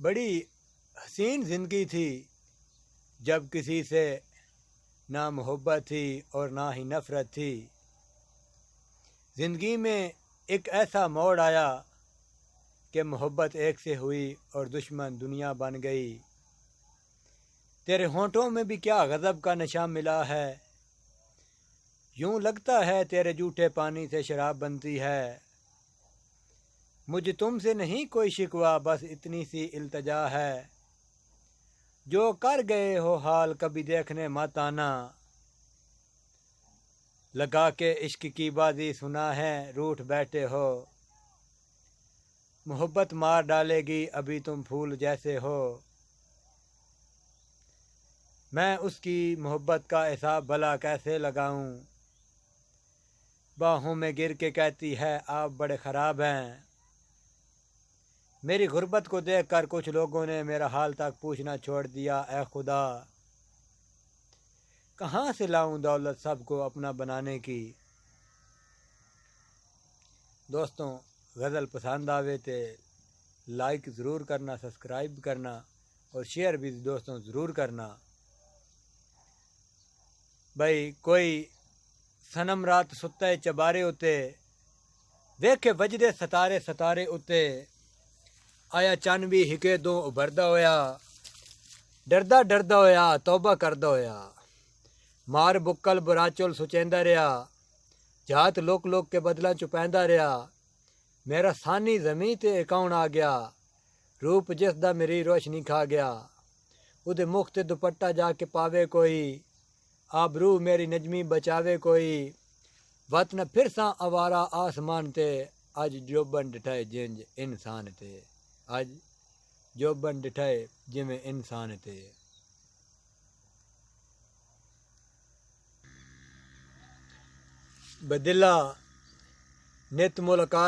بڑی حسین زندگی تھی جب کسی سے نہ محبت تھی اور نہ ہی نفرت تھی۔ زندگی میں ایک ایسا موڑ آیا کہ محبت ایک سے ہوئی اور دشمن دنیا بن گئی۔ تیرے ہونٹوں میں بھی کیا غضب کا نشہ ملا ہے، یوں لگتا ہے تیرے جھوٹے پانی سے شراب بنتی ہے۔ مجھے تم سے نہیں کوئی شکوہ، بس اتنی سی التجا ہے، جو کر گئے ہو حال کبھی دیکھنے مت آنا۔ لگا کے عشق کی بازی سنا ہے روٹھ بیٹھے ہو، محبت مار ڈالے گی ابھی تم پھول جیسے ہو۔ میں اس کی محبت کا حساب بھلا کیسے لگاؤں، باہوں میں گر کے کہتی ہے آپ بڑے خراب ہیں۔ میری غربت کو دیکھ کر کچھ لوگوں نے میرا حال تک پوچھنا چھوڑ دیا۔ اے خدا، کہاں سے لاؤں دولت سب کو اپنا بنانے کی۔ دوستوں غزل پسند آوے تے لائک ضرور کرنا، سبسکرائب کرنا اور شیئر بھی دوستوں ضرور کرنا۔ بھائی کوئی سنم رات ستے چبارے اتے، ویکھے وجدے ستارے ستارے اتے، آیا چن بھی ہکے دوں ابھردا ہویا، ڈردا ڈردا ہویا توبہ کردا ہویا۔ مار بکل براچل سچیندا رہیا، جات لوک لوک کے بدلا چپیندا رہیا۔ میرا سانی زمیں تے کون آ گیا، روپ جس دا میری روشنی کھا گیا۔ اودے مکھ تے دوپٹہ جا کے پاوے کوئی، آبرو میری نجمی بچاوے کوئی۔ وط نہ پھر ساں آوارا آسمان تے، اج جوبن ڈٹھائے جنج انسان تے، اج جوبن ڈٹھائے جویں انسان تے۔ بدلا نت ملاقات